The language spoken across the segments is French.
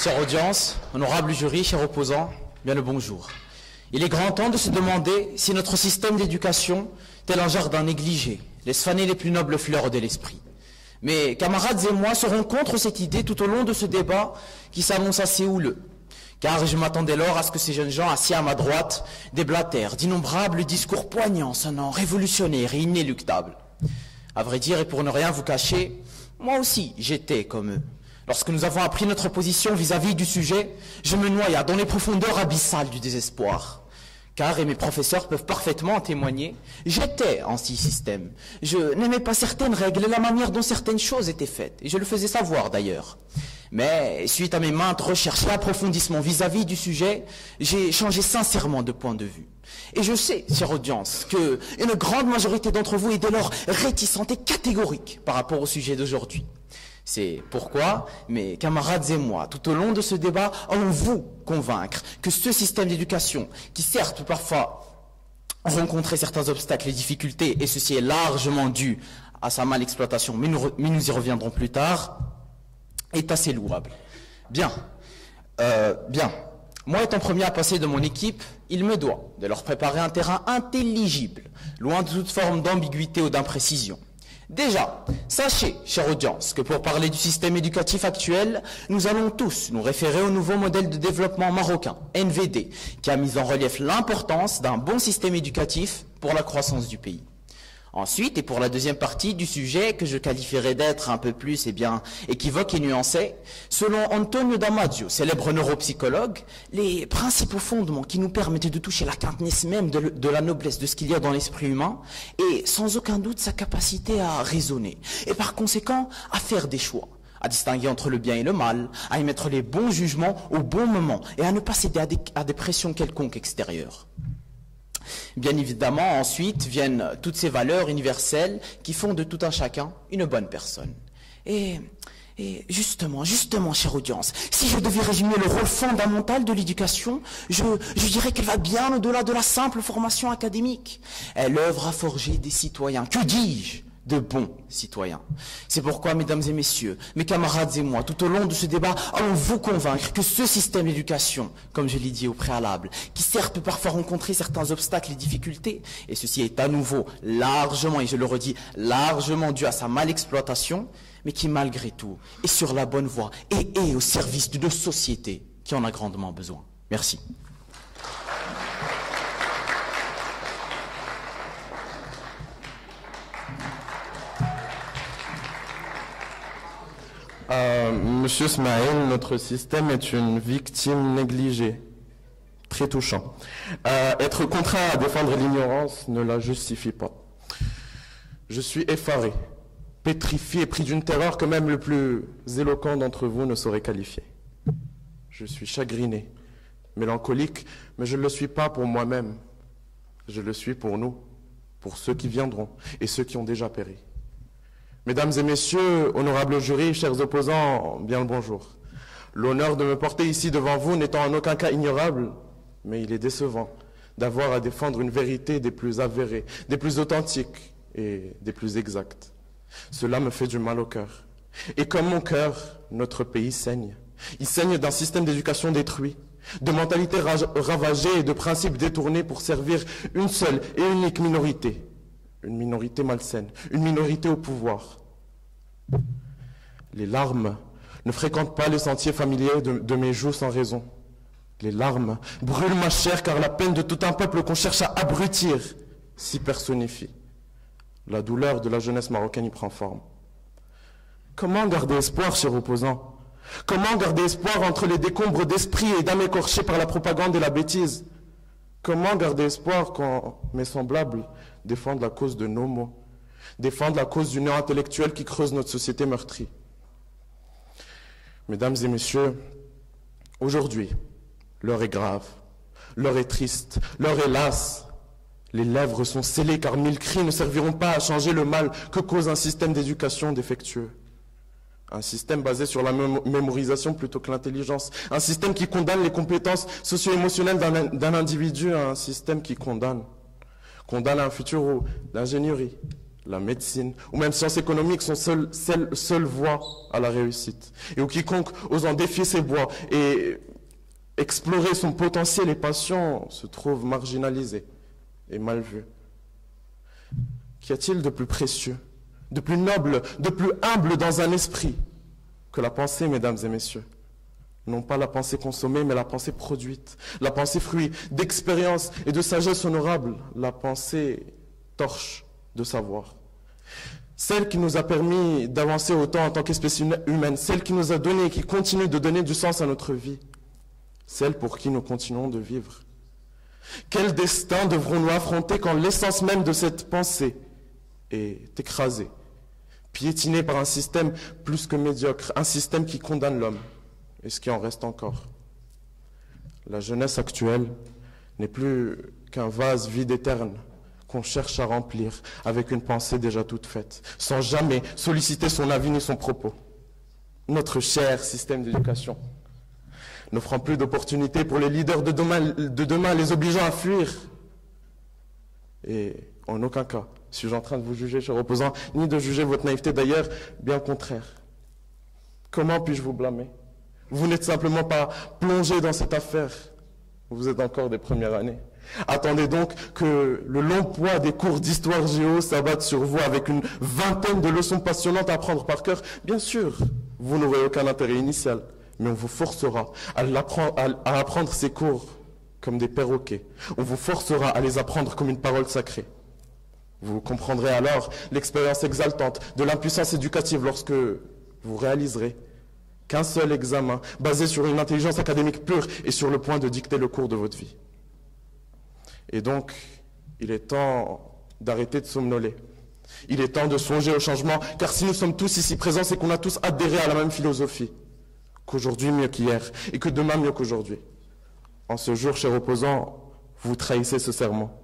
Chère audience, honorable jury, chers opposants, bien le bonjour. Il est grand temps de se demander si notre système d'éducation, tel un jardin négligé, laisse faner les plus nobles fleurs de l'esprit. Mes camarades et moi serons contre cette idée tout au long de ce débat qui s'annonce assez houleux. Car je m'attendais lors à ce que ces jeunes gens assis à ma droite déblatèrent d'innombrables discours poignants, sonnants, révolutionnaires et inéluctables. À vrai dire, et pour ne rien vous cacher, moi aussi j'étais comme eux. Lorsque nous avons appris notre position vis-à-vis du sujet, je me noya dans les profondeurs abyssales du désespoir. Car, et mes professeurs peuvent parfaitement en témoigner, j'étais anti-système. Je n'aimais pas certaines règles et la manière dont certaines choses étaient faites. Et je le faisais savoir d'ailleurs. Mais, suite à mes maintes recherches et approfondissements vis-à-vis du sujet, j'ai changé sincèrement de point de vue. Et je sais, chère audience, que une grande majorité d'entre vous est dès lors réticente et catégorique par rapport au sujet d'aujourd'hui. C'est pourquoi mes camarades et moi, tout au long de ce débat, allons vous convaincre que ce système d'éducation, qui certes peut parfois rencontrer certains obstacles et difficultés, et ceci est largement dû à sa mal-exploitation, mais nous y reviendrons plus tard, est assez louable. Bien. Moi étant premier à passer de mon équipe, il me doit de leur préparer un terrain intelligible, loin de toute forme d'ambiguïté ou d'imprécision. Déjà, sachez, chère audience, que pour parler du système éducatif actuel, nous allons tous nous référer au nouveau modèle de développement marocain, NVD, qui a mis en relief l'importance d'un bon système éducatif pour la croissance du pays. Ensuite, et pour la deuxième partie du sujet, que je qualifierais d'être un peu plus équivoque et nuancé, selon Antonio Damasio, célèbre neuropsychologue, les principaux fondements qui nous permettent de toucher la quintessence même de la noblesse de ce qu'il y a dans l'esprit humain, et sans aucun doute sa capacité à raisonner, et par conséquent à faire des choix, à distinguer entre le bien et le mal, à émettre les bons jugements au bon moment, et à ne pas céder à des pressions quelconques extérieures. Bien évidemment, ensuite, viennent toutes ces valeurs universelles qui font de tout un chacun une bonne personne. Et justement, chère audience, si je devais résumer le rôle fondamental de l'éducation, je dirais qu'elle va bien au-delà de la simple formation académique. Elle œuvre à forger des citoyens, que dis-je, de bons citoyens. C'est pourquoi, mesdames et messieurs, mes camarades et moi, tout au long de ce débat, allons vous convaincre que ce système d'éducation, comme je l'ai dit au préalable, qui certes peut parfois rencontrer certains obstacles et difficultés, et ceci est à nouveau largement, et je le redis, largement dû à sa mal-exploitation, mais qui malgré tout est sur la bonne voie et est au service d'une société qui en a grandement besoin. Merci. Monsieur Smaïl, notre système est une victime négligée. Très touchant. Être contraint à défendre l'ignorance ne la justifie pas. Je suis effaré, pétrifié et pris d'une terreur que même le plus éloquent d'entre vous ne saurait qualifier. Je suis chagriné, mélancolique, mais je ne le suis pas pour moi-même. Je le suis pour nous, pour ceux qui viendront et ceux qui ont déjà péri. Mesdames et messieurs, honorables jurys, chers opposants, bien le bonjour. L'honneur de me porter ici devant vous n'étant en aucun cas ignorable, mais il est décevant d'avoir à défendre une vérité des plus avérées, des plus authentiques et des plus exactes. Cela me fait du mal au cœur. Et comme mon cœur, notre pays saigne. Il saigne d'un système d'éducation détruit, de mentalités ravagées et de principes détournés pour servir une seule et unique minorité. Une minorité malsaine, une minorité au pouvoir. Les larmes ne fréquentent pas les sentiers familiers de mes joues sans raison. Les larmes brûlent ma chair car la peine de tout un peuple qu'on cherche à abrutir s'y personnifie. La douleur de la jeunesse marocaine y prend forme. Comment garder espoir, chers opposants? Comment garder espoir entre les décombres d'esprit et d'âme écorchées par la propagande et la bêtise? Comment garder espoir quand mes semblables défendent la cause de nos maux, défendent la cause du néant intellectuel qui creuse notre société meurtrie? Mesdames et messieurs, aujourd'hui, l'heure est grave, l'heure est triste, l'heure est lasse. Les lèvres sont scellées car 1000 cris ne serviront pas à changer le mal que cause un système d'éducation défectueux. Un système basé sur la mémorisation plutôt que l'intelligence. Un système qui condamne les compétences socio-émotionnelles d'un individu à un système qui condamne un futur où l'ingénierie, la médecine ou même sciences économiques sont seule voie à la réussite. Et où quiconque osant défier ses voies et explorer son potentiel et passion se trouve marginalisé et mal vu. Qu'y a-t-il de plus précieux, de plus noble, de plus humble dans un esprit que la pensée, mesdames et messieurs? Non pas la pensée consommée, mais la pensée produite, la pensée fruit d'expérience et de sagesse honorable, la pensée torche de savoir. Celle qui nous a permis d'avancer autant en tant qu'espèce humaine, celle qui nous a donné et qui continue de donner du sens à notre vie, celle pour qui nous continuons de vivre. Quel destin devrons-nous affronter quand l'essence même de cette pensée est écrasée, piétinée par un système plus que médiocre, un système qui condamne l'homme, et ce qui en reste encore? La jeunesse actuelle n'est plus qu'un vase vide et terne qu'on cherche à remplir avec une pensée déjà toute faite, sans jamais solliciter son avis ni son propos. Notre cher système d'éducation n'offrant plus d'opportunités pour les leaders de demain, les obligeant à fuir. Et en aucun cas suis-je en train de vous juger, chers opposants, ni de juger votre naïveté, d'ailleurs, bien au contraire. Comment puis-je vous blâmer? Vous n'êtes simplement pas plongé dans cette affaire. Vous êtes encore des premières années. Attendez donc que le long poids des cours d'histoire géo s'abatte sur vous avec une vingtaine de leçons passionnantes à apprendre par cœur. Bien sûr, vous n'aurez aucun intérêt initial, mais on vous forcera à apprendre ces cours comme des perroquets. On vous forcera à les apprendre comme une parole sacrée. Vous comprendrez alors l'expérience exaltante de l'impuissance éducative lorsque vous réaliserez qu'un seul examen, basé sur une intelligence académique pure, est sur le point de dicter le cours de votre vie. Et donc, il est temps d'arrêter de somnoler. Il est temps de songer au changement, car si nous sommes tous ici présents, c'est qu'on a tous adhéré à la même philosophie, qu'aujourd'hui mieux qu'hier, et que demain mieux qu'aujourd'hui. En ce jour, chers opposants, vous trahissez ce serment.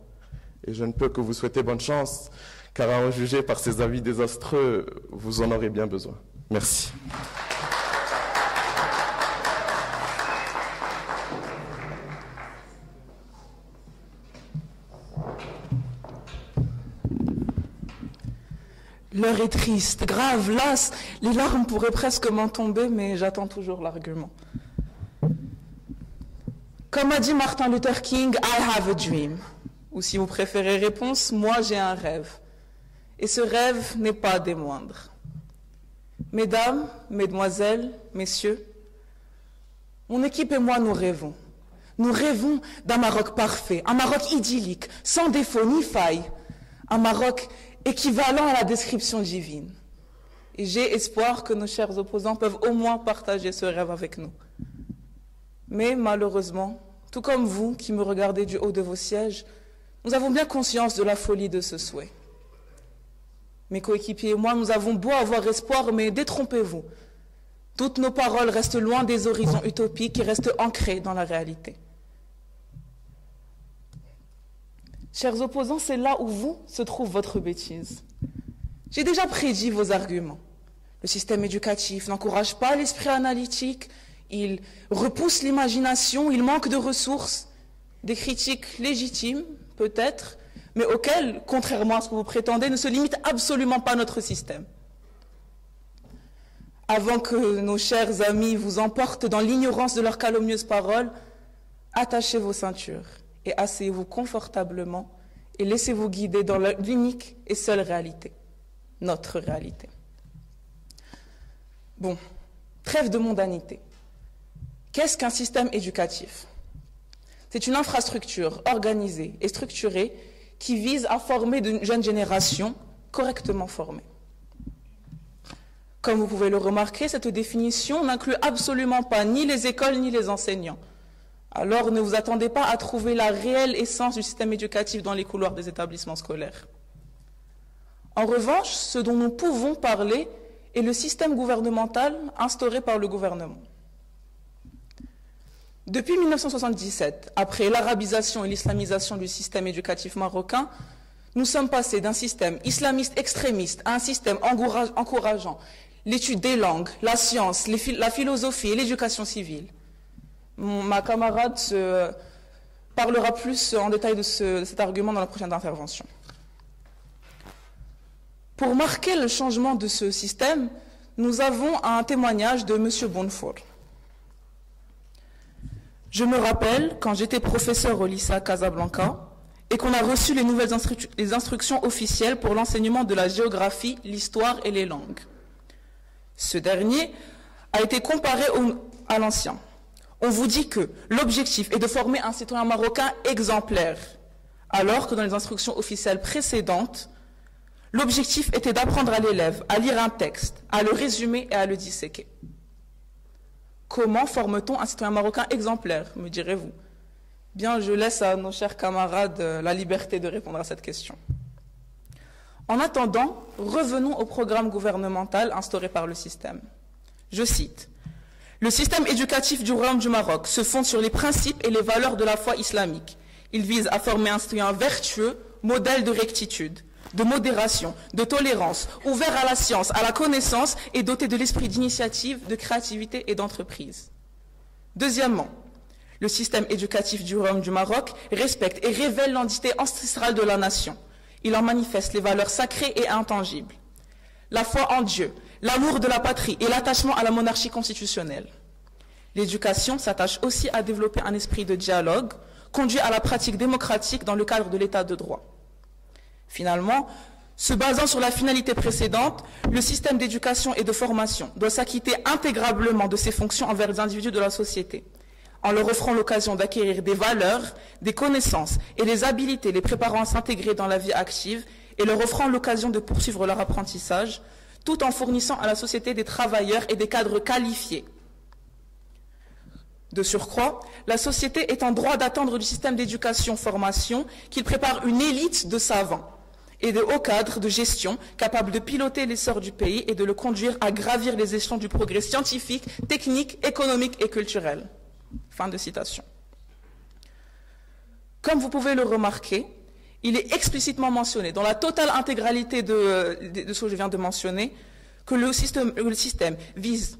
Et je ne peux que vous souhaiter bonne chance, car à en juger par ces avis désastreux, vous en aurez bien besoin. Merci. L'heure est triste, grave, lasse. Les larmes pourraient presque m'en tomber, mais j'attends toujours l'argument. Comme a dit Martin Luther King, I have a dream. Ou si vous préférez réponse, moi j'ai un rêve. Et ce rêve n'est pas des moindres. Mesdames, mesdemoiselles, messieurs, mon équipe et moi nous rêvons. Nous rêvons d'un Maroc parfait, un Maroc idyllique, sans défaut ni faille. Un Maroc équivalent à la description divine. Et j'ai espoir que nos chers opposants peuvent au moins partager ce rêve avec nous. Mais malheureusement, tout comme vous qui me regardez du haut de vos sièges, nous avons bien conscience de la folie de ce souhait. Mes coéquipiers et moi, nous avons beau avoir espoir, mais détrompez-vous. Toutes nos paroles restent loin des horizons utopiques et restent ancrées dans la réalité. Chers opposants, c'est là où vous se trouve votre bêtise. J'ai déjà prédit vos arguments. Le système éducatif n'encourage pas l'esprit analytique, il repousse l'imagination, il manque de ressources, des critiques légitimes, peut-être, mais auxquelles, contrairement à ce que vous prétendez, ne se limite absolument pas notre système. Avant que nos chers amis vous emportent dans l'ignorance de leurs calomnieuses paroles, attachez vos ceintures et asseyez-vous confortablement et laissez-vous guider dans l'unique et seule réalité, notre réalité. Bon, trêve de mondanité. Qu'est-ce qu'un système éducatif? C'est une infrastructure organisée et structurée qui vise à former de jeunes générations correctement formées. Comme vous pouvez le remarquer, cette définition n'inclut absolument pas ni les écoles ni les enseignants. Alors ne vous attendez pas à trouver la réelle essence du système éducatif dans les couloirs des établissements scolaires. En revanche, ce dont nous pouvons parler est le système gouvernemental instauré par le gouvernement. Depuis 1977, après l'arabisation et l'islamisation du système éducatif marocain, nous sommes passés d'un système islamiste extrémiste à un système encourageant l'étude des langues, la science, la philosophie et l'éducation civile. Ma camarade parlera plus en détail de cet argument dans la prochaine intervention. Pour marquer le changement de ce système, nous avons un témoignage de M. Bonnefour. Je me rappelle quand j'étais professeur au lycée à Casablanca et qu'on a reçu les nouvelles instructions officielles pour l'enseignement de la géographie, l'histoire et les langues. Ce dernier a été comparé à l'ancien. On vous dit que l'objectif est de former un citoyen marocain exemplaire, alors que dans les instructions officielles précédentes, l'objectif était d'apprendre à l'élève à lire un texte, à le résumer et à le disséquer. Comment forme-t-on un citoyen marocain exemplaire, me direz-vous? Bien, je laisse à nos chers camarades la liberté de répondre à cette question. En attendant, revenons au programme gouvernemental instauré par le système. Je cite, « Le système éducatif du Royaume du Maroc se fonde sur les principes et les valeurs de la foi islamique. Il vise à former un citoyen vertueux, modèle de rectitude, de modération, de tolérance, ouvert à la science, à la connaissance et doté de l'esprit d'initiative, de créativité et d'entreprise. Deuxièmement, le système éducatif du Royaume du Maroc respecte et révèle l'identité ancestrale de la nation. Il en manifeste les valeurs sacrées et intangibles. La foi en Dieu, l'amour de la patrie et l'attachement à la monarchie constitutionnelle. L'éducation s'attache aussi à développer un esprit de dialogue, conduit à la pratique démocratique dans le cadre de l'état de droit. Finalement, se basant sur la finalité précédente, le système d'éducation et de formation doit s'acquitter intégralement de ses fonctions envers les individus de la société, en leur offrant l'occasion d'acquérir des valeurs, des connaissances et des habilités les préparant à s'intégrer dans la vie active et leur offrant l'occasion de poursuivre leur apprentissage, tout en fournissant à la société des travailleurs et des cadres qualifiés. De surcroît, la société est en droit d'attendre du système d'éducation-formation qu'il prépare une élite de savants et de hauts cadres de gestion capables de piloter l'essor du pays et de le conduire à gravir les échelons du progrès scientifique, technique, économique et culturel. » Fin de citation. Comme vous pouvez le remarquer, il est explicitement mentionné dans la totale intégralité de ce que je viens de mentionner que le système vise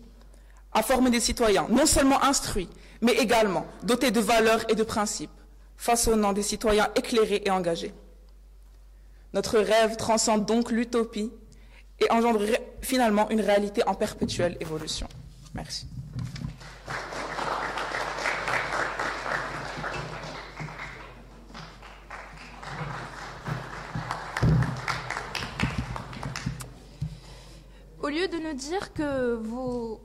à former des citoyens non seulement instruits, mais également dotés de valeurs et de principes, façonnant des citoyens éclairés et engagés. Notre rêve transcende donc l'utopie et engendre finalement une réalité en perpétuelle évolution. Merci. Au lieu de nous dire que vous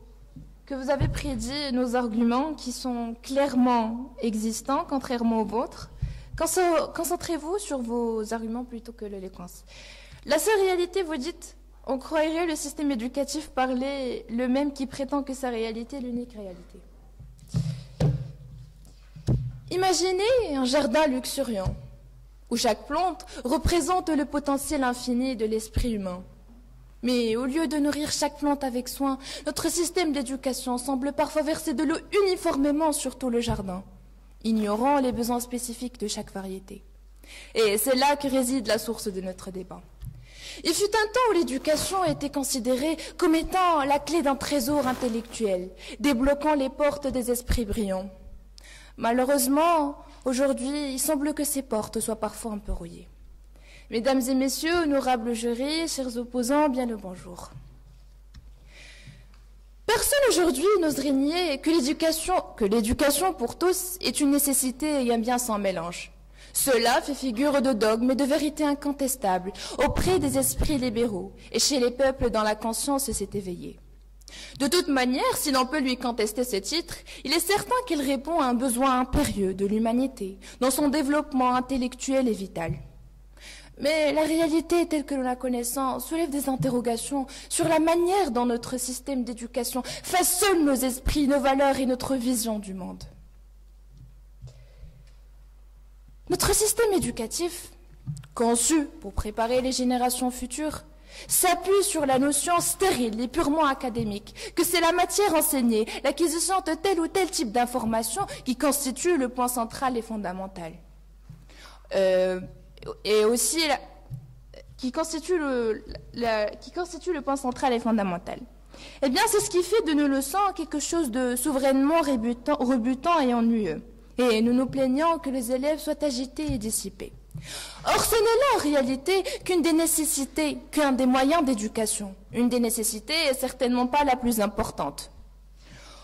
avez prédit nos arguments qui sont clairement existants, contrairement aux vôtres, concentrez-vous sur vos arguments plutôt que l'éloquence. La seule réalité, vous dites, on croirait le système éducatif parler le même qui prétend que sa réalité est l'unique réalité. Imaginez un jardin luxuriant, où chaque plante représente le potentiel infini de l'esprit humain. Mais au lieu de nourrir chaque plante avec soin, notre système d'éducation semble parfois verser de l'eau uniformément sur tout le jardin, ignorant les besoins spécifiques de chaque variété. Et c'est là que réside la source de notre débat. Il fut un temps où l'éducation était considérée comme étant la clé d'un trésor intellectuel, débloquant les portes des esprits brillants. Malheureusement, aujourd'hui, il semble que ces portes soient parfois un peu rouillées. Mesdames et messieurs, honorables jurys, chers opposants, bien le bonjour. Personne aujourd'hui n'oserait nier que l'éducation pour tous est une nécessité et un bien sans mélange. Cela fait figure de dogme et de vérité incontestable auprès des esprits libéraux et chez les peuples dont la conscience s'est éveillée. De toute manière, si l'on peut lui contester ce titre, il est certain qu'il répond à un besoin impérieux de l'humanité dans son développement intellectuel et vital. Mais la réalité telle que nous la connaissons soulève des interrogations sur la manière dont notre système d'éducation façonne nos esprits, nos valeurs et notre vision du monde. Notre système éducatif, conçu pour préparer les générations futures, s'appuie sur la notion stérile et purement académique que c'est la matière enseignée, l'acquisition de tel ou tel type d'information qui constitue le point central et fondamental. Et aussi qui constitue le point central et fondamental. Eh bien, c'est ce qui fait de nos leçons quelque chose de souverainement rebutant et ennuyeux. Et nous nous plaignons que les élèves soient agités et dissipés. Or, ce n'est là en réalité qu'une des nécessités, qu'un des moyens d'éducation. Une des nécessités est certainement pas la plus importante.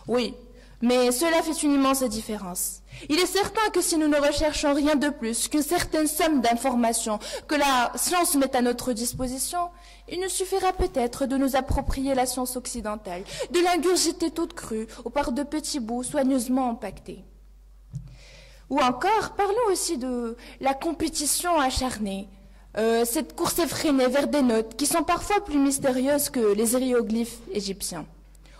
Oui, mais cela fait une immense différence. Il est certain que si nous ne recherchons rien de plus qu'une certaine somme d'informations que la science met à notre disposition, il nous suffira peut-être de nous approprier la science occidentale, de l'ingurgiter toute crue ou par de petits bouts soigneusement empaquetés. Ou encore, parlons aussi de la compétition acharnée, cette course effrénée vers des notes qui sont parfois plus mystérieuses que les hiéroglyphes égyptiens.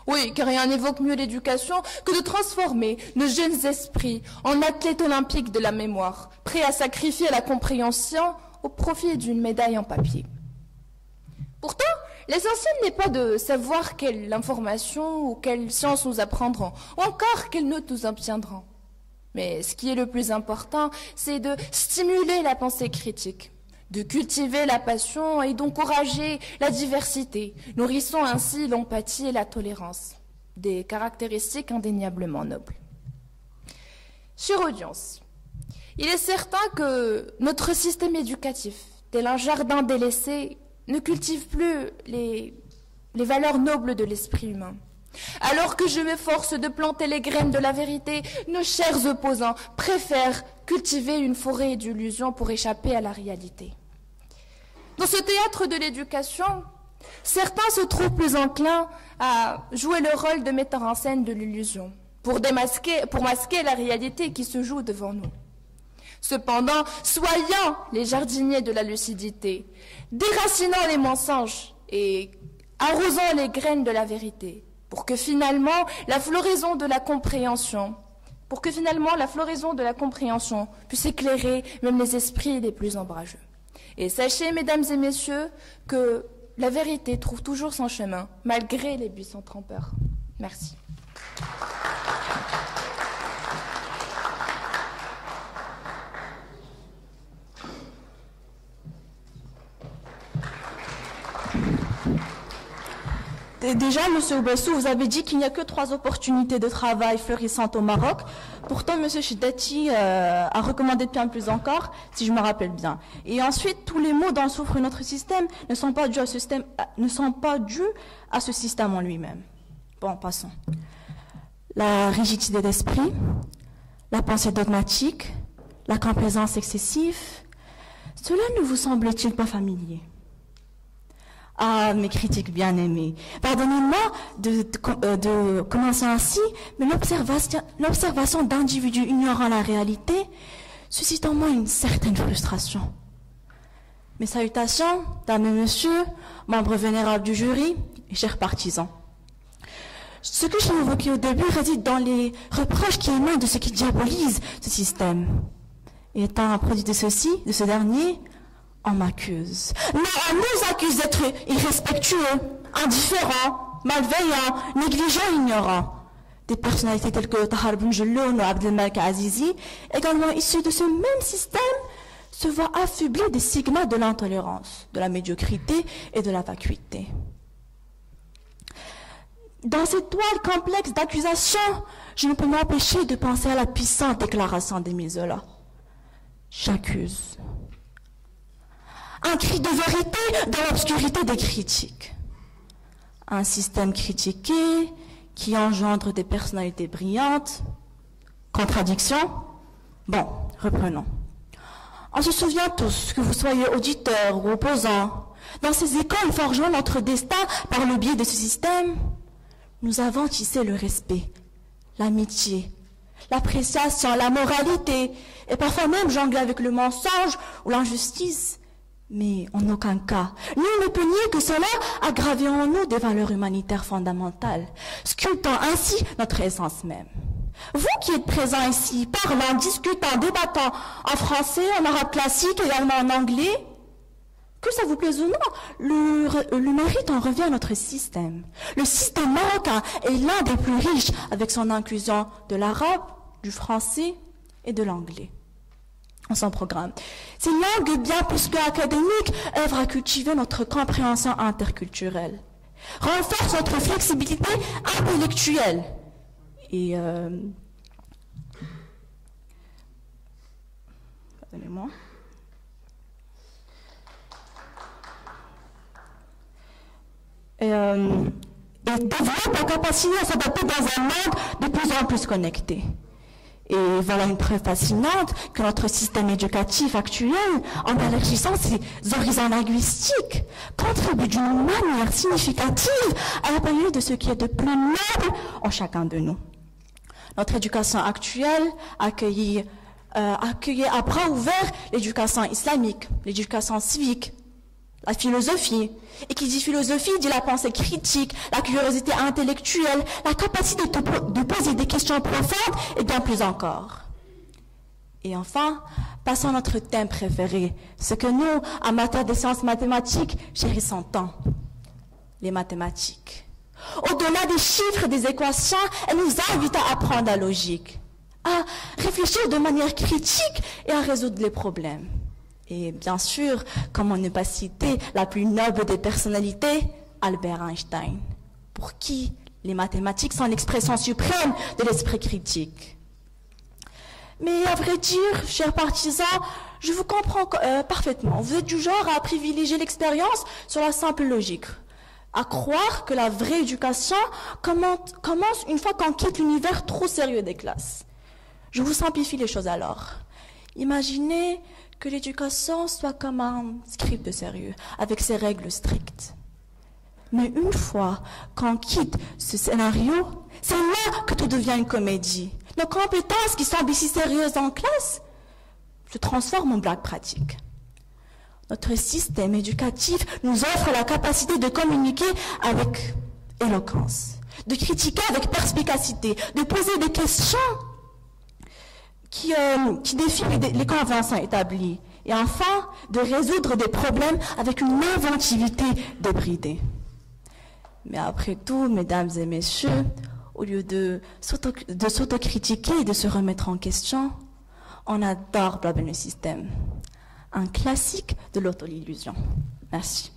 Oui, car rien n'évoque mieux l'éducation que de transformer nos jeunes esprits en athlètes olympiques de la mémoire, prêts à sacrifier la compréhension au profit d'une médaille en papier. Pourtant, l'essentiel n'est pas de savoir quelle information ou quelle science nous apprendront, ou encore quelles notes nous obtiendrons. Mais ce qui est le plus important, c'est de stimuler la pensée critique, de cultiver la passion et d'encourager la diversité, nourrissant ainsi l'empathie et la tolérance, des caractéristiques indéniablement nobles. Chère audience, il est certain que notre système éducatif, tel un jardin délaissé, ne cultive plus les valeurs nobles de l'esprit humain. Alors que je m'efforce de planter les graines de la vérité, nos chers opposants préfèrent cultiver une forêt d'illusions pour échapper à la réalité. Dans ce théâtre de l'éducation, certains se trouvent plus enclins à jouer le rôle de metteur en scène de l'illusion, pour masquer la réalité qui se joue devant nous. Cependant, soyons les jardiniers de la lucidité, déracinant les mensonges et arrosant les graines de la vérité, pour que finalement la floraison de la compréhension puisse éclairer même les esprits les plus ombrageux. Et sachez, mesdames et messieurs, que la vérité trouve toujours son chemin, malgré les buissons trompeurs. Merci. Déjà, Monsieur Oubassou, vous avez dit qu'il n'y a que 3 opportunités de travail florissantes au Maroc. Pourtant, Monsieur Chiddati a recommandé de bien plus encore, si je me rappelle bien. Et ensuite, tous les maux dont souffre notre système ne sont pas dus à ce système en lui-même. Bon, passons. La rigidité d'esprit, la pensée dogmatique, la complaisance excessive, cela ne vous semble-t-il pas familier ? Ah, mes critiques bien-aimés, pardonnez-moi de commencer ainsi, mais l'observation d'individus ignorant la réalité suscite en moi une certaine frustration. Mes salutations, dames et messieurs, membres vénérables du jury et chers partisans. Ce que j'ai évoqué au début réside dans les reproches qui émanent de ceux qui diabolisent ce système. Et étant un produit de ce dernier, on m'accuse. Non, on nous accuse d'être irrespectueux, indifférents, malveillants, négligents, ignorants. Des personnalités telles que Tahar Ben Jelloun ou Abdelmalek Azizi, également issus de ce même système, se voient affublés des stigmates de l'intolérance, de la médiocrité et de la vacuité. Dans cette toile complexe d'accusations, je ne peux m'empêcher de penser à la puissante déclaration d'Émile Zola. J'accuse. Un cri de vérité dans l'obscurité des critiques. Un système critiqué qui engendre des personnalités brillantes. Contradiction? Bon, reprenons. On se souvient tous, que vous soyez auditeurs ou opposants, dans ces écoles forgeant notre destin par le biais de ce système, nous avons tissé le respect, l'amitié, l'appréciation, la moralité, et parfois même jonglé avec le mensonge ou l'injustice. Mais en aucun cas, nul ne peut nier que cela a gravé en nous des valeurs humanitaires fondamentales, sculptant ainsi notre essence même. Vous qui êtes présents ici, parlant, discutant, débattant en français, en arabe classique, également en anglais, que ça vous plaise ou non, le mérite en revient à notre système. Le système marocain est l'un des plus riches avec son inclusion de l'arabe, du français et de l'anglais en son programme. Ces langues, bien plus qu'académiques, œuvrent à cultiver notre compréhension interculturelle, renforcent notre flexibilité intellectuelle et pardonnez-moi. et développe la capacité à s'adapter dans un monde de plus en plus connecté. Et voilà une preuve fascinante que notre système éducatif actuel, en élargissant ses horizons linguistiques, contribue d'une manière significative à la période de ce qui est de plus noble en chacun de nous. Notre éducation actuelle accueillait à bras ouverts l'éducation islamique, l'éducation civique, la philosophie. Et qui dit philosophie dit la pensée critique, la curiosité intellectuelle, la capacité de poser des questions profondes et bien plus encore. Et enfin, passons à notre thème préféré, ce que nous, amateurs des sciences mathématiques, chérissons tant, les mathématiques. Au-delà des chiffres et des équations, elle nous invite à apprendre la logique, à réfléchir de manière critique et à résoudre les problèmes. Et bien sûr, comment ne pas citer la plus noble des personnalités, Albert Einstein, pour qui les mathématiques sont l'expression suprême de l'esprit critique. Mais à vrai dire, chers partisans, je vous comprends parfaitement. Vous êtes du genre à privilégier l'expérience sur la simple logique, à croire que la vraie éducation commence une fois qu'on quitte l'univers trop sérieux des classes. Je vous simplifie les choses alors. Imaginez que l'éducation soit comme un script de sérieux, avec ses règles strictes. Mais une fois qu'on quitte ce scénario, c'est là que tout devient une comédie. Nos compétences qui semblent si sérieuses en classe se transforment en blagues pratiques. Notre système éducatif nous offre la capacité de communiquer avec éloquence, de critiquer avec perspicacité, de poser des questions qui défient les conventions établies, et enfin de résoudre des problèmes avec une inventivité débridée. Mais après tout, mesdames et messieurs, au lieu de s'autocritiquer et de se remettre en question, on adore blâmer le système. Un classique de l'auto-illusion. Merci.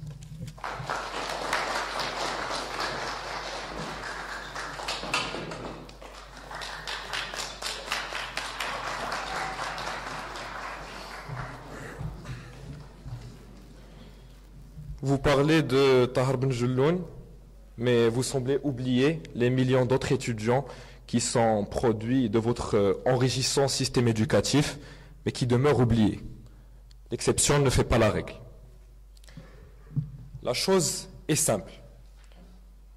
Vous parlez de Tahar Ben Jelloun, mais vous semblez oublier les millions d'autres étudiants qui sont produits de votre enrichissant système éducatif, mais qui demeurent oubliés. L'exception ne fait pas la règle. La chose est simple.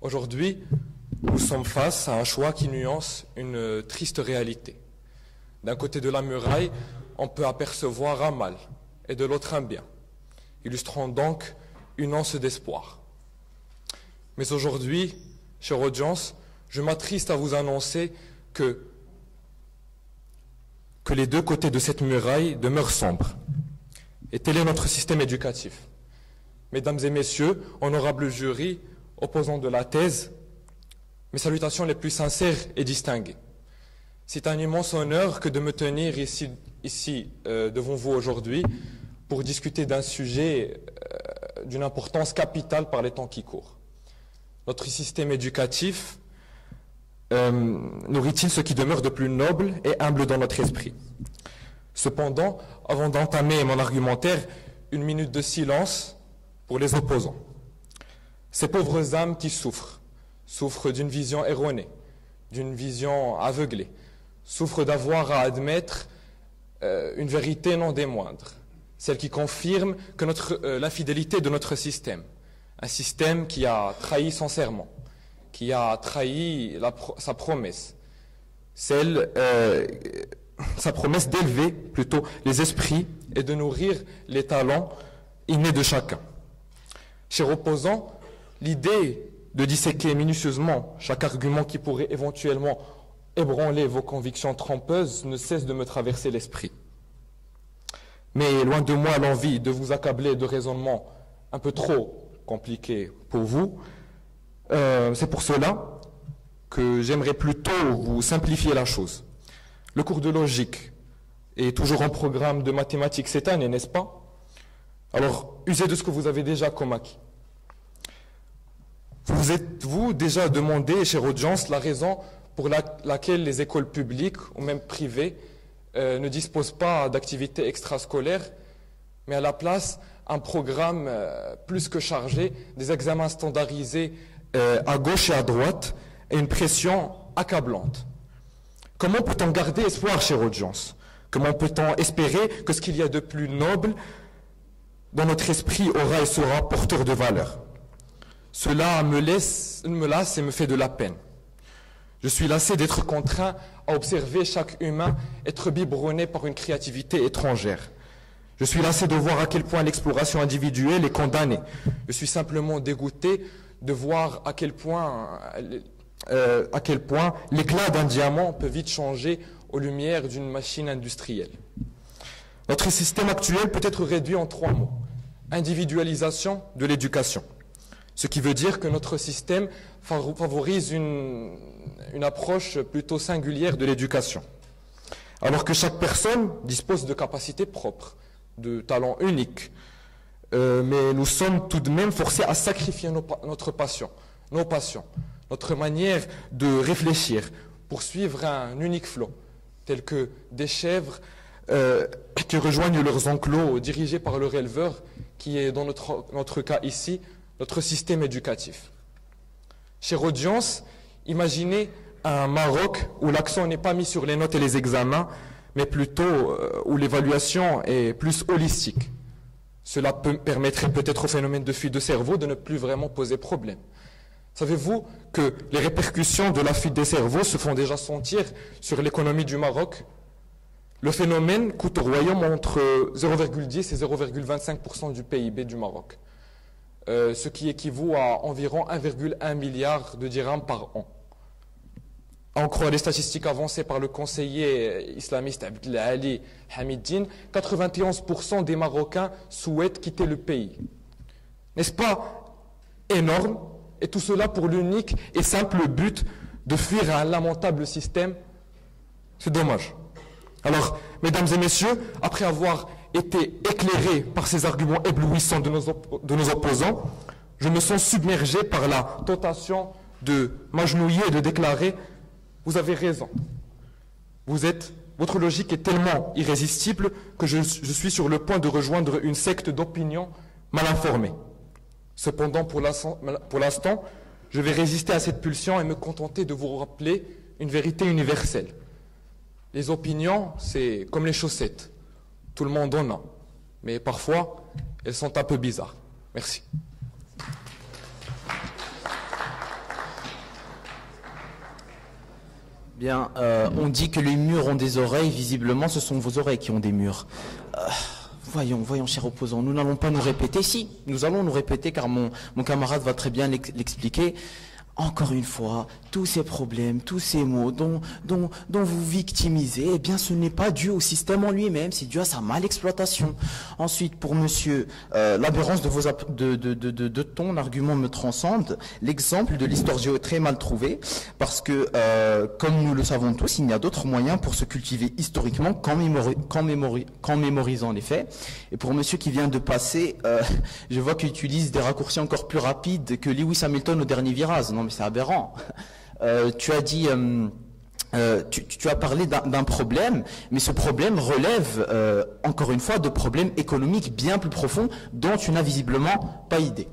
Aujourd'hui, nous sommes face à un choix qui nuance une triste réalité. D'un côté de la muraille, on peut apercevoir un mal, et de l'autre un bien, illustrant donc une once d'espoir. Mais aujourd'hui, chère audience, je m'attriste à vous annoncer que les deux côtés de cette muraille demeurent sombres. Et tel est notre système éducatif. Mesdames et messieurs, honorables jury, opposants de la thèse, mes salutations les plus sincères et distinguées. C'est un immense honneur que de me tenir ici devant vous aujourd'hui pour discuter d'un sujet d'une importance capitale par les temps qui courent. Notre système éducatif nourrit-il ce qui demeure de plus noble et humble dans notre esprit? Cependant, avant d'entamer mon argumentaire, une minute de silence pour les opposants. Ces pauvres âmes qui souffrent d'une vision erronée, d'une vision aveuglée, souffrent d'avoir à admettre une vérité non des moindres, celle qui confirme que l'infidélité de notre système, un système qui a trahi son serment, qui a trahi sa promesse, sa promesse d'élever plutôt les esprits et de nourrir les talents innés de chacun. Chers opposants, l'idée de disséquer minutieusement chaque argument qui pourrait éventuellement ébranler vos convictions trompeuses ne cesse de me traverser l'esprit. Mais loin de moi l'envie de vous accabler de raisonnements un peu trop compliqués pour vous. C'est pour cela que j'aimerais plutôt vous simplifier la chose. Le cours de logique est toujours en programme de mathématiques cette année, n'est-ce pas? Alors, usez de ce que vous avez déjà comme acquis. Vous êtes-vous déjà demandé, chère audience, la raison pour laquelle les écoles publiques ou même privées ne disposent pas d'activités extrascolaires, mais à la place un programme plus que chargé, des examens standardisés à gauche et à droite, et une pression accablante. Comment peut-on garder espoir, chère audience? Comment peut-on espérer que ce qu'il y a de plus noble dans notre esprit aura et sera porteur de valeur? Cela me lasse et me fait de la peine. Je suis lassé d'être contraint à observer chaque humain être biberonné par une créativité étrangère. Je suis lassé de voir à quel point l'exploration individuelle est condamnée. Je suis simplement dégoûté de voir à quel point l'éclat d'un diamant peut vite changer aux lumières d'une machine industrielle. Notre système actuel peut être réduit en 3 mots. Individualisation de l'éducation. Ce qui veut dire que notre système favorise une approche plutôt singulière de l'éducation. Alors que chaque personne dispose de capacités propres, de talents uniques. Mais nous sommes tout de même forcés à sacrifier notre passion, nos passions, notre manière de réfléchir pour suivre un unique flot, tel que des chèvres qui rejoignent leurs enclos dirigés par leur éleveur, qui est dans notre cas ici, notre système éducatif. Chère audience, imaginez un Maroc où l'accent n'est pas mis sur les notes et les examens, mais plutôt où l'évaluation est plus holistique. Cela permettrait peut-être au phénomène de fuite de cerveau de ne plus vraiment poser problème. Savez-vous que les répercussions de la fuite des cerveaux se font déjà sentir sur l'économie du Maroc? Le phénomène coûte au royaume entre 0,10 et 0,25% du PIB du Maroc, ce qui équivaut à environ 1,1 milliard de dirhams par an. À en croire les statistiques avancées par le conseiller islamiste Abdelali Hamiddine, 91% des Marocains souhaitent quitter le pays. N'est-ce pas énorme? Et tout cela pour l'unique et simple but de fuir un lamentable système? C'est dommage. Alors, mesdames et messieurs, après avoir été éclairé par ces arguments éblouissants de nos opposants, je me sens submergé par la tentation de m'agenouiller et de déclarer: vous avez raison. Votre logique est tellement irrésistible que je suis sur le point de rejoindre une secte d'opinion mal informée. Cependant, pour l'instant, je vais résister à cette pulsion et me contenter de vous rappeler une vérité universelle. Les opinions, c'est comme les chaussettes. Tout le monde en a. Mais parfois, elles sont un peu bizarres. Merci. Bien, on dit que les murs ont des oreilles. Visiblement, ce sont vos oreilles qui ont des murs. Voyons, cher opposant, nous n'allons pas nous répéter. Si, nous allons nous répéter, car mon camarade va très bien l'expliquer. Encore une fois, tous ces problèmes, tous ces maux dont vous victimisez, eh bien, ce n'est pas dû au système en lui-même, c'est dû à sa malexploitation. Ensuite, pour monsieur, l'aberrance de ton argument me transcende. L'exemple de l'histoire géo est très mal trouvé, parce que, comme nous le savons tous, il n'y a d'autres moyens pour se cultiver historiquement qu'en mémorisant les faits. Et pour monsieur qui vient de passer, je vois qu'il utilise des raccourcis encore plus rapides que Lewis Hamilton au dernier virage. Non, mais c'est aberrant. Tu as dit, tu as parlé d'un problème, mais ce problème relève, encore une fois, de problèmes économiques bien plus profonds dont tu n'as visiblement pas idée.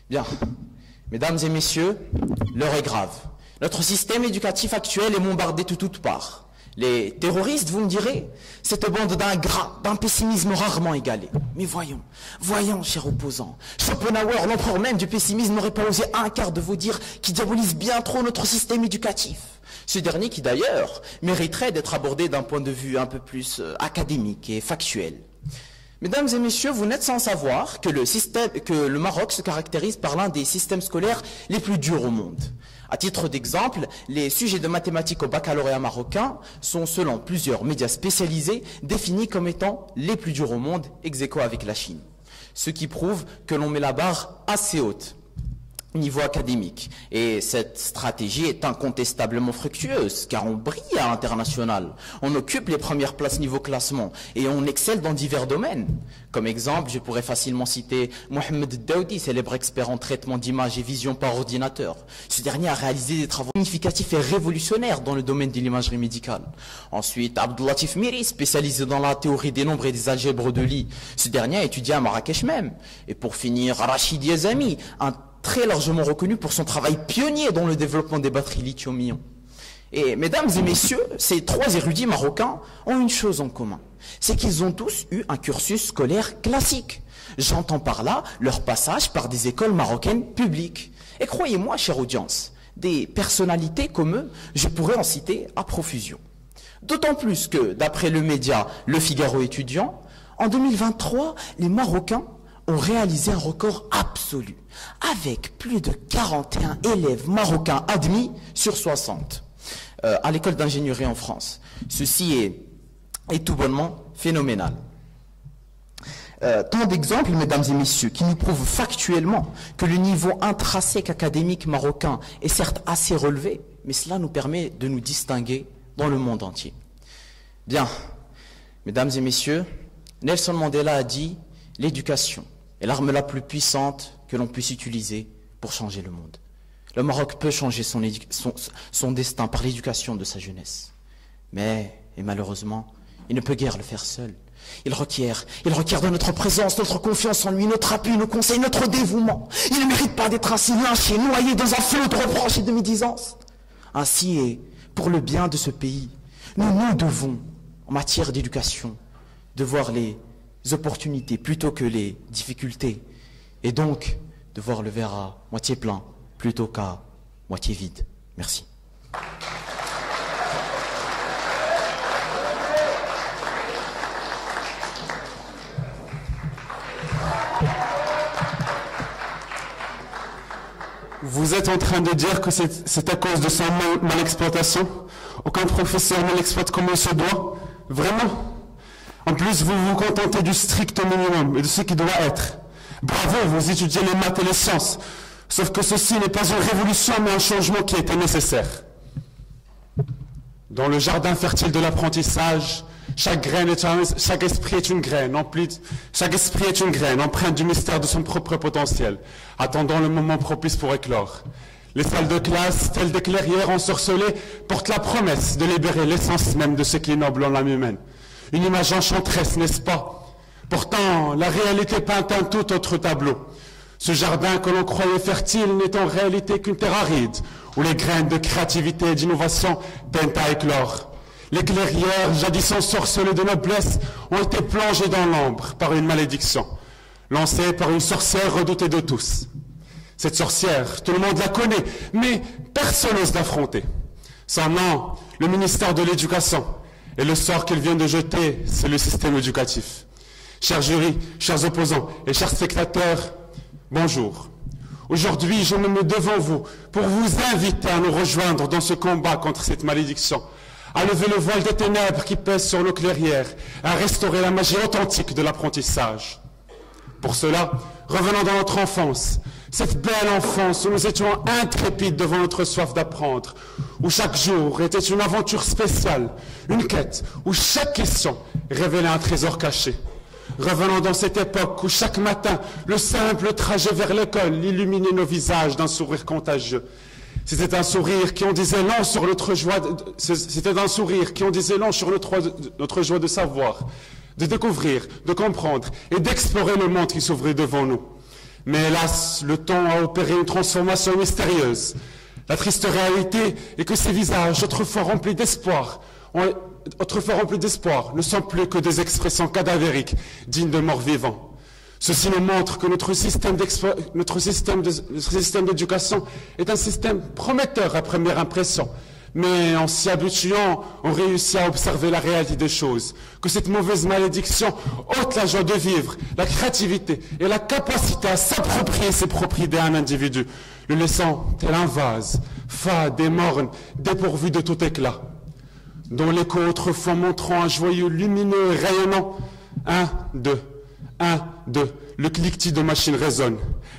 Bien, mesdames et messieurs, l'heure est grave. Notre système éducatif actuel est bombardé de toutes parts. Les terroristes, vous me direz, cette bande d'ingrats, d'un pessimisme rarement égalé. Mais voyons, cher opposant, Schopenhauer, l'empereur même du pessimisme, n'aurait pas osé un quart de vous dire qu'il diabolise bien trop notre système éducatif. Ce dernier qui d'ailleurs mériterait d'être abordé d'un point de vue un peu plus académique et factuel. Mesdames et messieurs, vous n'êtes sans savoir que le Maroc se caractérise par l'un des systèmes scolaires les plus durs au monde. À titre d'exemple, les sujets de mathématiques au baccalauréat marocain sont, selon plusieurs médias spécialisés, définis comme étant les plus durs au monde, ex aequo avec la Chine. Ce qui prouve que l'on met la barre assez haute. niveau académique. Et cette stratégie est incontestablement fructueuse, car on brille à l'international. On occupe les premières places niveau classement et on excelle dans divers domaines. Comme exemple, je pourrais facilement citer Mohamed Daoudi, célèbre expert en traitement d'images et vision par ordinateur. Ce dernier a réalisé des travaux significatifs et révolutionnaires dans le domaine de l'imagerie médicale. Ensuite, Abdellatif Miri, spécialisé dans la théorie des nombres et des algèbres de Lie. Ce dernier a étudié à Marrakech même. Et pour finir, Rachid Yazami, un très largement reconnu pour son travail pionnier dans le développement des batteries lithium-ion. Et mesdames et messieurs, ces trois érudits marocains ont une chose en commun, c'est qu'ils ont tous eu un cursus scolaire classique. J'entends par là leur passage par des écoles marocaines publiques. Et croyez-moi, chère audience, des personnalités comme eux, je pourrais en citer à profusion. D'autant plus que, d'après le média Le Figaro étudiant, en 2023, les Marocains ont réalisé un record absolu, avec plus de 41 élèves marocains admis sur 60 à l'école d'ingénierie en France. Ceci est tout bonnement phénoménal. Tant d'exemples, mesdames et messieurs, qui nous prouvent factuellement que le niveau intrinsèque académique marocain est certes assez relevé, mais cela nous permet de nous distinguer dans le monde entier. Bien, mesdames et messieurs, Nelson Mandela a dit « L'éducation est l'arme la plus puissante que l'on puisse utiliser pour changer le monde. » Le Maroc peut changer son destin par l'éducation de sa jeunesse. Mais, et malheureusement, il ne peut guère le faire seul. Il requiert de notre présence, notre confiance en lui, notre appui, nos conseils, notre dévouement. Il ne mérite pas d'être ainsi lynché, noyé dans un flot de reproches et de médisances. Ainsi, et pour le bien de ce pays, nous devons, en matière d'éducation, de voir les opportunités plutôt que les difficultés, et donc de voir le verre à moitié plein plutôt qu'à moitié vide. Merci. Vous êtes en train de dire que c'est à cause de son mal-exploitation? Aucun professeur ne l'exploite comme il se doit? Vraiment? En plus, vous vous contentez du strict minimum et de ce qui doit être. Bravo, vous étudiez les maths et les sciences. Sauf que ceci n'est pas une révolution, mais un changement qui était nécessaire. Dans le jardin fertile de l'apprentissage, chaque esprit est une graine, empreinte du mystère de son propre potentiel, attendant le moment propice pour éclore. Les salles de classe, telles des clairières ensorcelées, portent la promesse de libérer l'essence même de ce qui est noble en l'âme humaine. Une image enchanteresse, n'est-ce pas? Pourtant, la réalité peint un tout autre tableau. Ce jardin que l'on croyait fertile n'est en réalité qu'une terre aride, où les graines de créativité et d'innovation peinent à éclore. Les clairières, jadis ensorcelées de noblesse, ont été plongées dans l'ombre par une malédiction, lancée par une sorcière redoutée de tous. Cette sorcière, tout le monde la connaît, mais personne n'ose l'affronter. Son nom, le ministère de l'Éducation, et le sort qu'elle vient de jeter, c'est le système éducatif. Chers jurys, chers opposants et chers spectateurs, bonjour. Aujourd'hui, je me mets devant vous pour vous inviter à nous rejoindre dans ce combat contre cette malédiction, à lever le voile des ténèbres qui pèsent sur nos clairières, à restaurer la magie authentique de l'apprentissage. Pour cela, revenons dans notre enfance, cette belle enfance où nous étions intrépides devant notre soif d'apprendre, où chaque jour était une aventure spéciale, une quête, où chaque question révélait un trésor caché. Revenons dans cette époque où chaque matin, le simple trajet vers l'école illuminait nos visages d'un sourire contagieux. C'était un sourire qui en disait long sur notre joie, notre joie de savoir, de découvrir, de comprendre et d'explorer le monde qui s'ouvrait devant nous. Mais hélas, le temps a opéré une transformation mystérieuse. La triste réalité est que ces visages, autrefois remplis d'espoir, ne sont plus que des expressions cadavériques, dignes de morts vivants. Ceci nous montre que notre système d'éducation est un système prometteur à première impression. Mais en s'y habituant, on réussit à observer la réalité des choses. Que cette mauvaise malédiction ôte la joie de vivre, la créativité et la capacité à s'approprier ses propres idées à un individu, le laissant tel un vase, fade et morne, dépourvu de tout éclat, dont l'écho autrefois montrant un joyau lumineux et rayonnant. 1, 2, 1, 2. le cliquetis de machine résonne.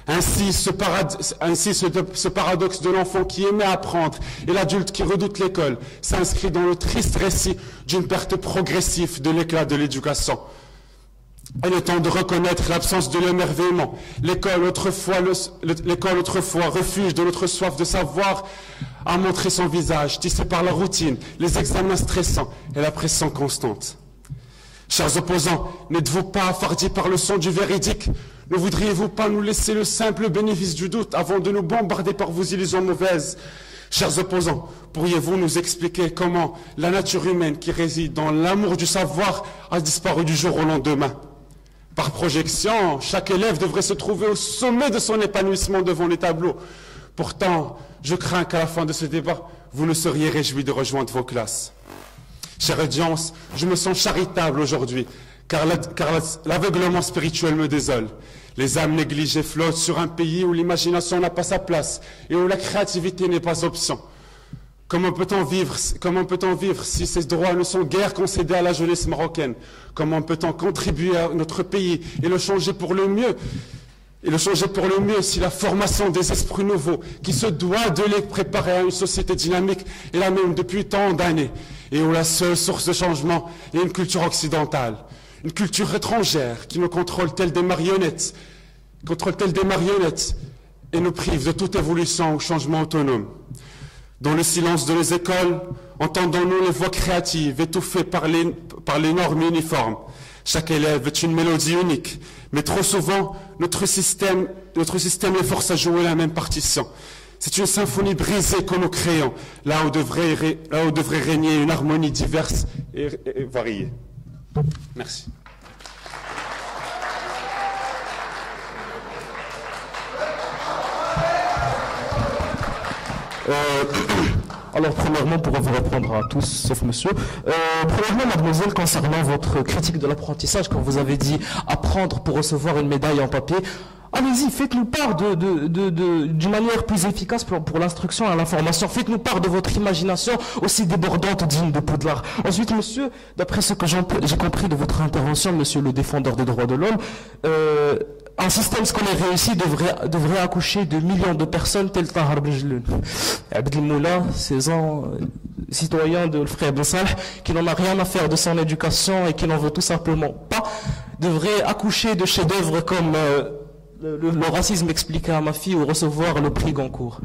Ainsi, ce paradoxe de l'enfant qui aimait apprendre et l'adulte qui redoute l'école s'inscrit dans le triste récit d'une perte progressive de l'éclat de l'éducation. Il est temps de reconnaître l'absence de l'émerveillement. L'école autrefois, refuge de notre soif de savoir, a montré son visage, tissé par la routine, les examens stressants et la pression constante. Chers opposants, n'êtes-vous pas affardis par le son du véridique? Ne voudriez-vous pas nous laisser le simple bénéfice du doute avant de nous bombarder par vos illusions mauvaises? Chers opposants, pourriez-vous nous expliquer comment la nature humaine qui réside dans l'amour du savoir a disparu du jour au lendemain? Par projection, chaque élève devrait se trouver au sommet de son épanouissement devant les tableaux. Pourtant, je crains qu'à la fin de ce débat, vous ne seriez réjouis de rejoindre vos classes. Chère audience, je me sens charitable aujourd'hui, car l'aveuglement spirituel me désole. Les âmes négligées flottent sur un pays où l'imagination n'a pas sa place et où la créativité n'est pas option. Comment peut-on vivre si ces droits ne sont guère concédés à la jeunesse marocaine? Comment peut-on contribuer à notre pays et le changer pour le mieux? Si la formation des esprits nouveaux, qui se doit de les préparer à une société dynamique, est la même depuis tant d'années, et où la seule source de changement est une culture occidentale, une culture étrangère qui nous contrôle telle des marionnettes, et nous prive de toute évolution ou changement autonome. Dans le silence de nos écoles, entendons-nous les voix créatives étouffées par les normes uniformes. Chaque élève est une mélodie unique, mais trop souvent, notre système les force à jouer la même partition. C'est une symphonie brisée que nous créons, là où devrait régner une harmonie diverse et variée. Merci. Alors, premièrement, pour vous répondre à tous, sauf monsieur, premièrement, mademoiselle, concernant votre critique de l'apprentissage, quand vous avez dit apprendre pour recevoir une médaille en papier, allez-y, faites-nous part d'une manière plus efficace pour l'instruction et l'information. Faites-nous part de votre imagination aussi débordante, digne de Poudlard. Ensuite, monsieur, d'après ce que j'ai compris de votre intervention, monsieur le défendeur des droits de l'homme, un système scolaire réussi devrait accoucher de millions de personnes tel Tahar Bejloun. Abdelmoula, 16 ans, citoyen de frère Ben Saleh, qui n'en a rien à faire de son éducation et qui n'en veut tout simplement pas, devrait accoucher de chefs-d'œuvre comme le racisme expliqué à ma fille ou recevoir le prix Goncourt.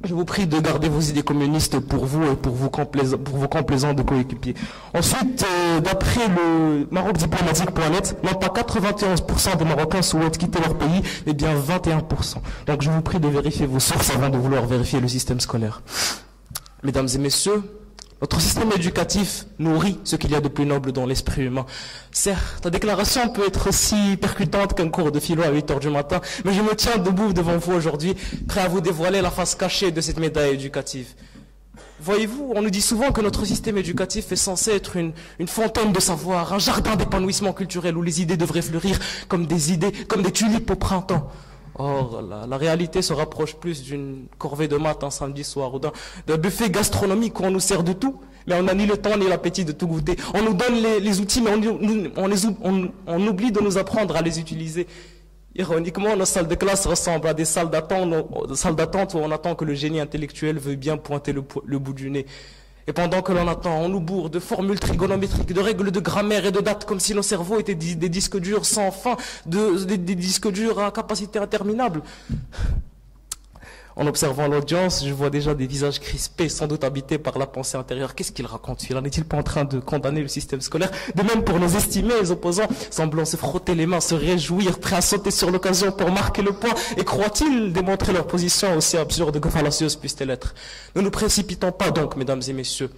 Je vous prie de garder vos idées communistes pour vous et pour vos complaisants de coéquipiers. Ensuite, d'après le marocdiplomatique.net, non pas 91% des Marocains souhaitent quitter leur pays, mais bien 21%. Donc je vous prie de vérifier vos sources avant de vouloir vérifier le système scolaire. Mesdames et messieurs, notre système éducatif nourrit ce qu'il y a de plus noble dans l'esprit humain. Certes, la déclaration peut être aussi percutante qu'un cours de philo à 8h du matin, mais je me tiens debout devant vous aujourd'hui, prêt à vous dévoiler la face cachée de cette médaille éducative. Voyez-vous, on nous dit souvent que notre système éducatif est censé être une fontaine de savoir, un jardin d'épanouissement culturel où les idées devraient fleurir comme des tulipes au printemps. Or, la réalité se rapproche plus d'une corvée de maths un samedi soir ou d'un buffet gastronomique où on nous sert de tout, mais on n'a ni le temps ni l'appétit de tout goûter. On nous donne les outils, mais on oublie de nous apprendre à les utiliser. Ironiquement, nos salles de classe ressemblent à des salles d'attente où on attend que le génie intellectuel veuille bien pointer le bout du nez. Et pendant que l'on attend, on nous bourre de formules trigonométriques, de règles de grammaire et de dates, comme si nos cerveaux étaient des disques durs sans fin, des disques durs à capacité interminable. En observant l'audience, je vois déjà des visages crispés, sans doute habités par la pensée intérieure. Qu'est-ce qu'il raconte? Celui-là n'est-il pas en train de condamner le système scolaire? De même pour nos estimés opposants, semblant se frotter les mains, se réjouir, prêts à sauter sur l'occasion pour marquer le point, et croient-ils démontrer leur position, aussi absurde que fallacieuse puisse-t-elle être? Ne nous précipitons pas donc, mesdames et messieurs.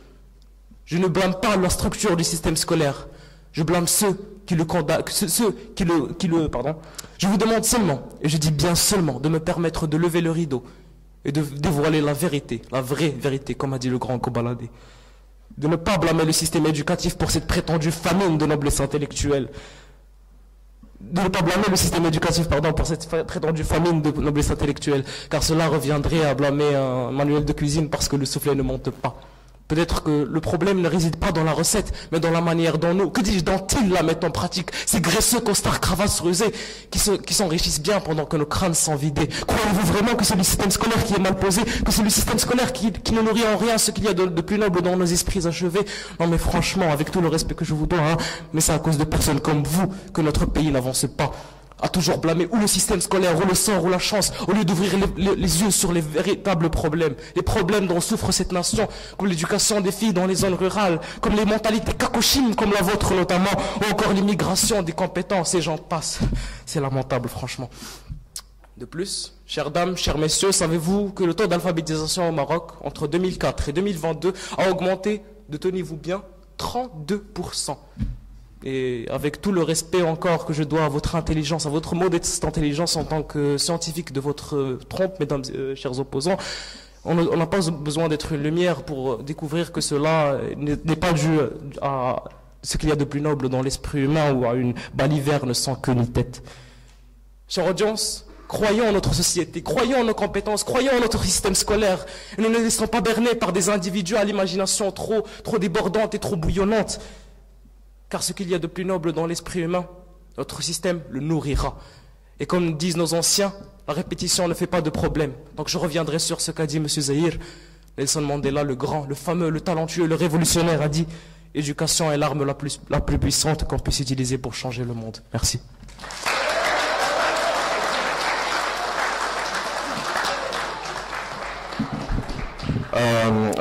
Je ne blâme pas la structure du système scolaire. Je blâme ceux qui le condamnent, Je vous demande seulement, et je dis bien seulement, de me permettre de lever le rideau et de dévoiler la vérité, la vraie vérité, comme a dit le grand Kobalade. De ne pas blâmer le système éducatif pour cette prétendue famine de noblesse intellectuelle. De ne pas blâmer le système éducatif, pour cette prétendue famine de noblesse intellectuelle, car cela reviendrait à blâmer un manuel de cuisine parce que le soufflet ne monte pas. Peut-être que le problème ne réside pas dans la recette, mais dans la manière dont nous, que dis-je, dont-ils la mettent en pratique. Ces graisseux costards cravasse rusés qui s'enrichissent bien pendant que nos crânes sont vidés. Croyez-vous vraiment que c'est le système scolaire qui est mal posé, que c'est le système scolaire qui ne nourrit en rien ce qu'il y a de plus noble dans nos esprits achevés? Non mais franchement, avec tout le respect que je vous dois, mais c'est à cause de personnes comme vous que notre pays n'avance pas. À toujours blâmer ou le système scolaire, ou le sort, ou la chance, au lieu d'ouvrir les yeux sur les véritables problèmes, les problèmes dont souffre cette nation, comme l'éducation des filles dans les zones rurales, comme les mentalités cacochines comme la vôtre notamment, ou encore l'immigration des compétences, et j'en passe. C'est lamentable, franchement. De plus, chères dames, chers messieurs, savez-vous que le taux d'alphabétisation au Maroc, entre 2004 et 2022, a augmenté, de tenez-vous bien, 32%. Et avec tout le respect encore que je dois à votre intelligence, à votre modeste intelligence en tant que scientifique de votre trompe, mesdames et chers opposants, on n'a pas besoin d'être une lumière pour découvrir que cela n'est pas dû à ce qu'il y a de plus noble dans l'esprit humain ou à une baliverne sans queue ni tête. Chère audience, croyons en notre société, croyons en nos compétences, croyons en notre système scolaire. Et ne nous laissons pas berner par des individus à l'imagination trop débordante et trop bouillonnante. Car ce qu'il y a de plus noble dans l'esprit humain, notre système le nourrira. Et comme disent nos anciens, la répétition ne fait pas de problème. Donc je reviendrai sur ce qu'a dit M. Zahir. Nelson Mandela, le grand, le fameux, le talentueux, le révolutionnaire, a dit « L'éducation est l'arme la plus puissante qu'on puisse utiliser pour changer le monde. » Merci.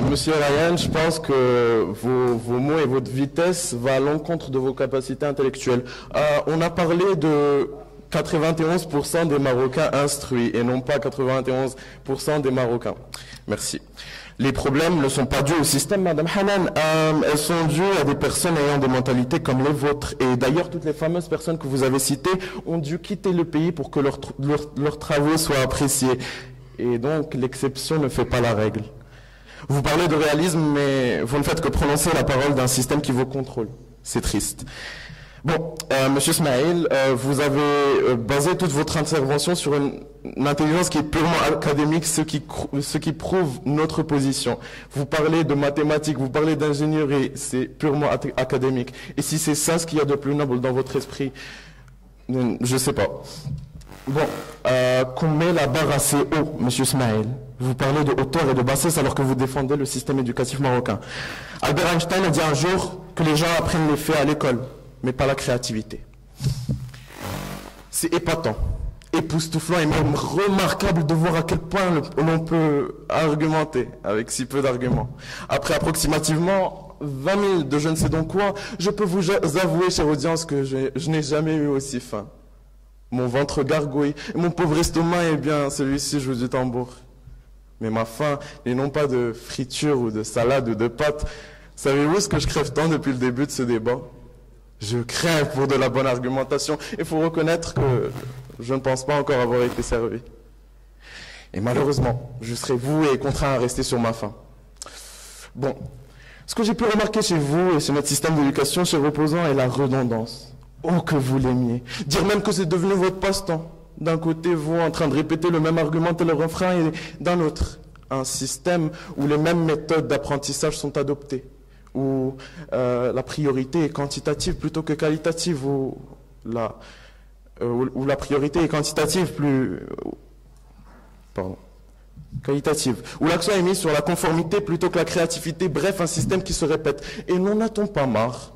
Monsieur Ryan, je pense que vos mots et votre vitesse vont à l'encontre de vos capacités intellectuelles. On a parlé de 91% des Marocains instruits et non pas 91% des Marocains. Merci. Les problèmes ne sont pas dus au système, Madame Hanan. Elles sont dues à des personnes ayant des mentalités comme les vôtres. Et d'ailleurs, toutes les fameuses personnes que vous avez citées ont dû quitter le pays pour que leurs travaux soient appréciés. Et donc, l'exception ne fait pas la règle. Vous parlez de réalisme, mais vous ne faites que prononcer la parole d'un système qui vous contrôle. C'est triste. Bon, Monsieur Smaïl, vous avez basé toute votre intervention sur une intelligence qui est purement académique, ce qui prouve notre position. Vous parlez de mathématiques, vous parlez d'ingénierie, c'est purement académique. Et si c'est ça ce qu'il y a de plus noble dans votre esprit, je ne sais pas. Bon, qu'on met la barre assez haut, Monsieur Smaïl. Vous parlez de hauteur et de bassesse alors que vous défendez le système éducatif marocain. Albert Einstein a dit un jour que les gens apprennent les faits à l'école, mais pas la créativité. C'est épatant, époustouflant et même remarquable de voir à quel point l'on peut argumenter avec si peu d'arguments. Après approximativement 20 000 de je ne sais donc quoi, je peux vous avouer, chère audience, que je n'ai jamais eu aussi faim. Mon ventre gargouille, et mon pauvre estomac est bien celui-ci joue du tambour. Mais ma faim n'est non pas de friture ou de salade ou de pâtes. Savez-vous ce que je crève tant depuis le début de ce débat? Je crève pour de la bonne argumentation. Il faut reconnaître que je ne pense pas encore avoir été servi. Et malheureusement, je serai voué et contraint à rester sur ma faim. Bon, ce que j'ai pu remarquer chez vous et chez notre système d'éducation, chez Reposant, est la redondance. Oh, que vous l'aimiez. Dire même que c'est devenu votre passe-temps. D'un côté, vous en train de répéter le même argument et le refrain, et d'un autre, un système où les mêmes méthodes d'apprentissage sont adoptées, où la priorité est quantitative plutôt que qualitative, où la priorité est quantitative qualitative, où l'accent est mis sur la conformité plutôt que la créativité, bref, un système qui se répète. Et n'en a-t-on pas marre?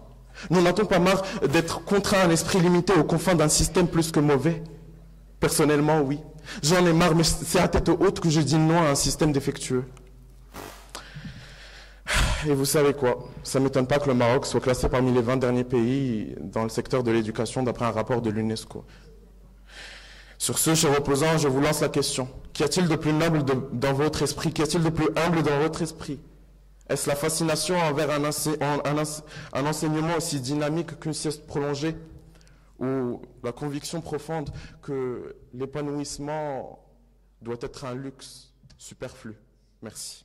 N'en a-t-on pas marre d'être contraint à un esprit limité aux confins d'un système plus que mauvais? Personnellement, oui. J'en ai marre, mais c'est à tête haute que je dis non à un système défectueux. Et vous savez quoi? Ça ne m'étonne pas que le Maroc soit classé parmi les 20 derniers pays dans le secteur de l'éducation d'après un rapport de l'UNESCO. Sur ce, chers opposants, je vous lance la question. Qu'y a-t-il de plus noble dans votre esprit? Qu'y a-t-il de plus humble dans votre esprit? Est-ce la fascination envers un enseignement aussi dynamique qu'une sieste prolongée? Ou la conviction profonde que l'épanouissement doit être un luxe superflu? Merci.